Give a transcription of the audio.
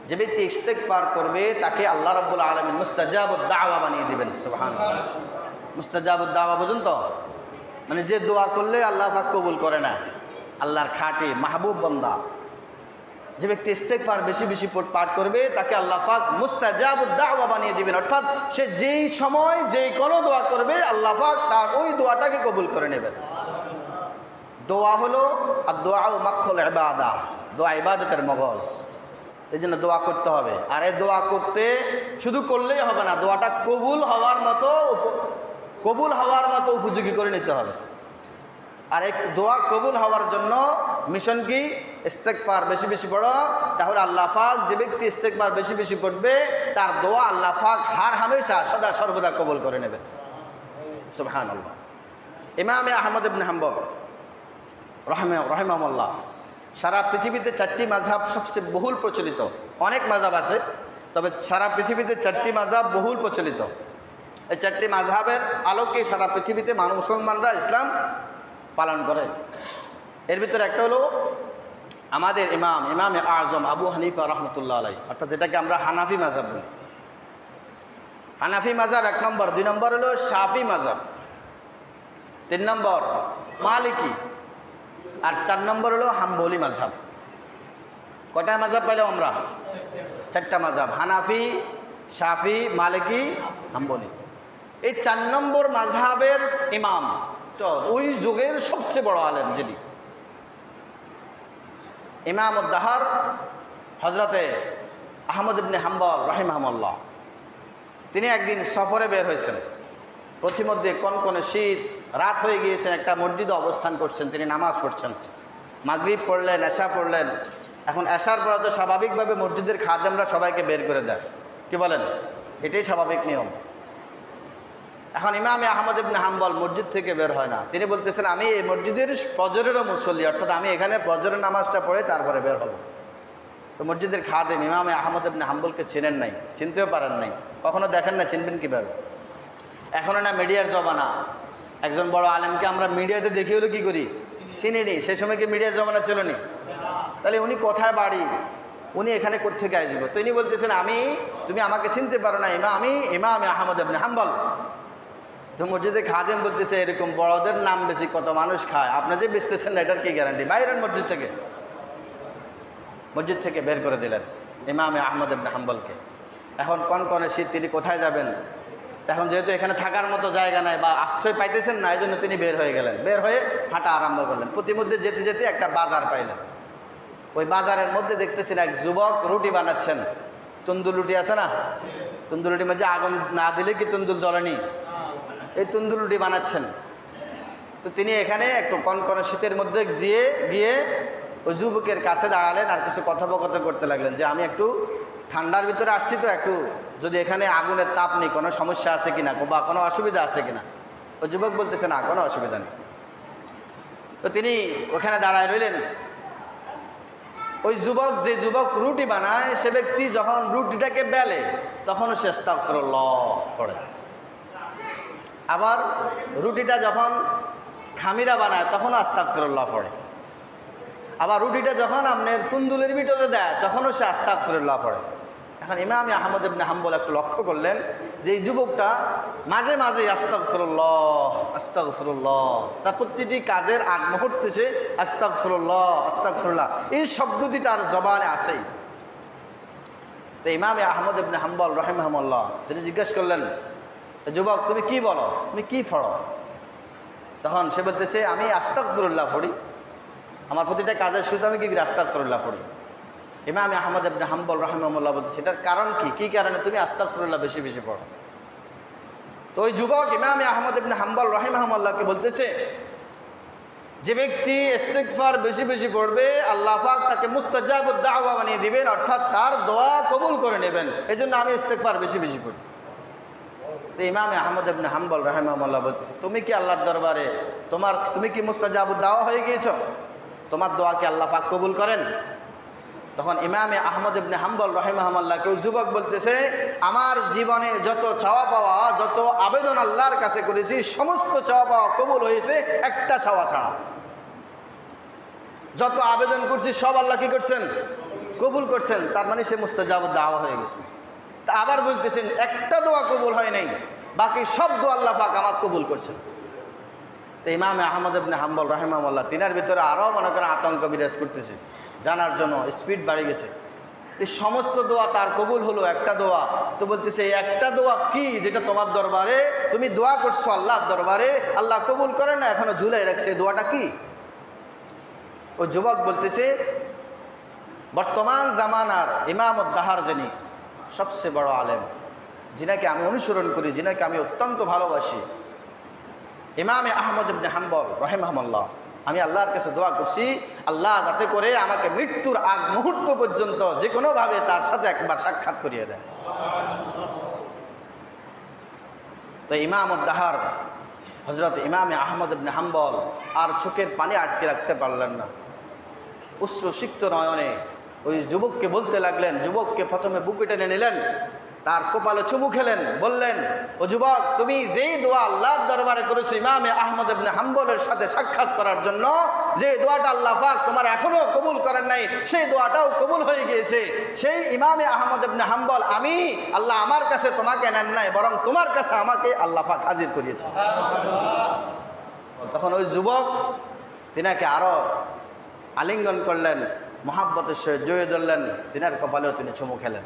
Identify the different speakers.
Speaker 1: যে ব্যক্তি ইস্তেগফার করবে তাকে আল্লাহ রাব্বুল আলামিন মুস্তাজাবুদ দাওয়া বানিয়ে দিবেন। সুবহানাল্লাহ। মুস্তাজাবুদ দাওয়া বুঝুন তো, মানে যে দোয়া করলে আল্লাহ পাক কবুল করে না, আল্লাহর খাঁটি মাহবুব বান্দা। যে ব্যক্তি ইস্তেগফার বেশি বেশি পাঠ করবে তাকে আল্লাহ পাক মুস্তাজাবুদ দাওয়া বানিয়ে দিবেন, অর্থাৎ সে যেই সময় যেই কোনো দোয়া করবে আল্লাহ পাক তার ওই দোয়াটাকে কবুল করে নেবেন। দোয়া হলো আর দোয়া মাখল ইবাদা, দোয়া ইবাদতের মগজ। এই জন্য দোয়া করতে হবে। আর এই দোয়া করতে শুধু করলেই হবে না, দোয়াটা কবুল হওয়ার মতো উপযোগী করে নিতে হবে। আর এক দোয়া কবুল হওয়ার জন্য মিশন কি? ইস্তেগফার বেশি বেশি পড়ো। তাহলে আল্লাহ পাক যে ব্যক্তি ইস্তেগফার বেশি বেশি পড়বে তার দোয়া আল্লাহ পাক হার হামেশা সদা সর্বদা কবুল করে নেবেন। সুবহানাল্লাহ। ইমামে আহমদ ইবনে হাম্বল রাহিমাহুল্লাহ, সারা পৃথিবীতে 4টি মাযহাব সবচেয়ে বহুল প্রচলিত। অনেক মাযহাব আছে, তবে সারা পৃথিবীতে 4টি মাযহাব বহুল প্রচলিত। এই 4টি মাযহাবের আলোকে সারা পৃথিবীতে মুসলমানরা ইসলাম পালন করে। এর ভিতরে একটা হলো আমাদের ইমামে আজম আবু হানিফা রহমতুল্লাহ আলাইহি, অর্থাৎ যেটাকে আমরা হানাফি মাযহাব বলি। হানাফি মাযহাব 1 নম্বর। 2 নম্বর হলো শাফি মাযহাব, 3 নম্বর মালিকি, আর 4 নম্বর হলো হাম্বলি মাযহাব। কয়টা মাযহাব পাইলাম আমরা? 4টা মাযহাব, হানাফি, শাফি, মালিকি, হাম্বলি। এই 4 নম্বর মাযহাবের ইমাম তো ওই যুগের সবচেয়ে বড় আলেম যিনি ইমাম উদ-দাহর হযরতে আহমদ ইবনে হাম্বল রাহিমাহুল্লাহ, তিনি একদিন সফরে বের হয়েছেন। প্রতিমধ্যে কনকনে শীত, রাত হয়ে গিয়েছেন, একটা মসজিদে অবস্থান করছেন, তিনি নামাজ পড়ছেন। মাগরিব পড়লেন, এশা পড়লেন। এখন এশার পরে তো স্বাভাবিকভাবে মসজিদের খাদেমরা সবাইকে বের করে দেয়, কি বলেন? এটাই স্বাভাবিক নিয়ম। এখন ইমামে আহমদ ইবনে হাম্বল মসজিদ থেকে বের হয় না। তিনি বলতেছেন আমি এই মসজিদের ফজরেরও মুসল্লি, অর্থাৎ আমি এখানে ফজরের নামাজটা পড়ে তারপরে বের হব। তো মসজিদের খাদেম ইমামে আহমদ ইবনে হাম্বলকে চেনেন নাই, চিনতেও পারেন নাই, কখনো দেখেন না, চিনবেন কীভাবে? এখনও না মিডিয়ার জমানা, একজন বড় আলেমকে আমরা মিডিয়াতে দেখি হলো কী করি? চিনিনি। সেই সময় কি মিডিয়ার জমানা ছিল নি? তাহলে উনি কোথায় বাড়ি, উনি এখানে কোত্থেকে আসবো? তো ইনি বলতেছেন তুমি আমাকে চিনতে পারো না, আমি ইমামে আহমদ ইবনে হাম্বল। তো মসজিদে খাদেম বলতেছে এরকম বড়দের নাম বেশি কত মানুষ খায়, আপনি যে বেচতেছেন না এটার কি গ্যারান্টি? বাইরের মসজিদ থেকে বের করে দিলেন ইমামে আহমদ ইবনে হাম্বলকে। এখন কনকনে শীত, তিনি কোথায় যাবেন? এখন যেহেতু এখানে থাকার মতো জায়গা নাই বা আশ্রয় পাইতেছেন না, এই জন্য তিনি বের হয়ে গেলেন। বের হয়ে হাঁটা আরম্ভ করলেন। প্রতিমধ্যে যেতে যেতে একটা বাজার পাইলেন। ওই বাজারের মধ্যে দেখতেছেন এক যুবক রুটি বানাচ্ছেন। তন্দুর রুটি আছে না? তন্দুর রুটির মধ্যে আগুন না দিলে কি তন্দুর জ্বলেনি? এই তন্দুর রুটি বানাচ্ছেন। তো তিনি এখানে একটু কনকনে শীতের মধ্যে গিয়ে ওই যুবকের কাছে দাঁড়ালেন আর কিছু কথোপকথন করতে লাগলেন যে আমি একটু ঠান্ডার ভিতরে আসছি, তো একটু যদি এখানে আগুনের তাপ নেই, কোনো সমস্যা আছে কিনা বা কোনো অসুবিধা আছে কিনা? ওই যুবক বলতেছে না, কোনো অসুবিধা নেই। তো তিনি ওখানে দাঁড়ায় রইলেন। ওই যে যুবক রুটি বানায় সে ব্যক্তি যখন রুটিটাকে বেলে তখনও সে আস্তাগফিরুল্লাহ পড়ে। আবার রুটিটা যখন খামিরা বানায় তখনও আস্তাগফিরুল্লাহ পড়ে। আবার রুটিটা যখন আপনার তুন্দুলের ভিতরে দেয় তখনও সে আস্তাগফিরুল্লাহ পড়ে। এখন ইমাম আহমদ ইবনে হাম্বল একটু লক্ষ্য করলেন যে এই যুবকটা মাঝে মাঝে আস্তাগফিরুল্লাহ, তার প্রতিটি কাজের আগ মুহূর্তে সে আস্তাগফিরুল্লাহ এই শব্দটি তার জবানে আসেই। তো ইমাম আহমদ ইবনে হাম্বল রাহিমাহুল্লাহ তিনি জিজ্ঞেস করলেন, যুবক তুমি কি বলো, তুমি কি পড়ো? তখন সে বলতেছে আমি আস্তাগফিরুল্লাহ পড়ি, আমার প্রতিটা কাজের শুরুতে আমি কি করি? আস্তাগফিরুল্লাহ পড়ি। ইমাম আহমদ ইবনে হাম্বল রাহিমাহুল্লাহ বলতেছে এটার কারণ কি কারণে তুমি আস্তাগফিরুল্লাহ বেশি বেশি পড়ো? তো ওই যুবক ইমাম আহমদ ইবনে হাম্বল রাহিমাহুল্লাহকে বলতেছে যে ব্যক্তি ইস্তিগফার বেশি বেশি পড়বে আল্লাহ পাক তাকে মুস্তাজাবুদ দাওয়া বানিয়ে দিবেন, অর্থাৎ তার দোয়া কবুল করে নেবেন। এই জন্য আমি ইস্তিগফার বেশি বেশি পড়ি। তো ইমাম আহমদ ইবনে হাম্বল রাহিমাহুল্লাহ বলতেছে তুমি কি আল্লাহর দরবারে তুমি কি মুস্তাজাবুদ দাওয়া হয়ে গিয়েছো? তোমার দোয়া কি আল্লাহ পাক কবুল করেন? তখন ইমামে আহমদ ইবনে হাম্বল রাহিমাহুল্লাহকে ওই যুবক বলতেছে আমার জীবনে যত চাওয়া পাওয়া, যত আবেদন আল্লাহর কাছে করেছি সমস্ত চাওয়া পাওয়া কবুল হয়েছে একটা চাওয়া ছাড়া। যত আবেদন করছি সব আল্লাহ কি করছেন? কবুল করছেন, তার মানে সে মুস্তাজাব দাওয়া হয়ে গেছে। তা আবার বলতেছেন একটা দোয়া কবুল হয় নাই, বাকি সব দোয়া আল্লাহ পাক আমার কবুল করছেন। তো ইমাম আহমদ ইবনে হাম্বল রাহিমাহুল্লাহ তিনার ভিতরে আরও মনে করেন আতঙ্ক বিরাজ করতেছে, জানার জন্য স্পিড বাড়ে গেছে। এই সমস্ত দোয়া তার কবুল হলো, একটা দোয়া তো বলতেছে এই একটা দোয়া কি যেটা তোমার দরবারে তুমি দোয়া করছো আল্লাহর দরবারে, আল্লাহ কবুল করে না, এখনো ঝুলাই রাখছে, এই দোয়াটা কি? ওই যুবক বলতেছে বর্তমান জামানার ইমামুদ্দাহার যিনি সবচেয়ে বড় আলেম, যিনাকে আমি অনুসরণ করি, যিনাকে আমি অত্যন্ত ভালোবাসি, ইমামে আহমদ ইবনে হাম্বল রাহিমাহুল্লাহ, আমি আল্লাহর কাছে দোয়া করছি আল্লাহ যাতে করে আমাকে মৃত্যুর আগ মুহূর্ত পর্যন্ত যে কোনোভাবে তার সাথে একবার সাক্ষাৎ করিয়ে দেয়। তো ইমামুদ্দাহার হযরত ইমামে আহমদ ইবনে হাম্বল আর চোখের পানি আটকে রাখতে পারলেন না, অশ্রুসিক্ত নয়নে ওই যুবককে বলতে লাগলেন। যুবককে প্রথমে বুকে টেনে নিলেন, তার কপালে চুমু খেলেন, বললেন ও যুবক, তুমি যেই দোয়া আল্লাহর দরবারে করেছো ইমামে আহমদ ইবনে হাম্বলের সাথে সাক্ষাৎ করার জন্য, যে দোয়াটা আল্লাহ পাক তোমার এখনো কবুল করেন নাই, সেই দোয়াটাও কবুল হয়ে গিয়েছে। সেই ইমামে আহমদ ইবনে হাম্বল আমি, আল্লাহ আমার কাছে তোমাকে নেন নাই, বরং তোমার কাছে আমাকে আল্লাহ পাক হাজির করিয়েছে। তখন ওই যুবক তিনাকে আরো আলিঙ্গন করলেন, মহাব্বতের সহিত জড়িয়ে ধরলেন, তিনার কপালেও তিনি চুমু খেলেন।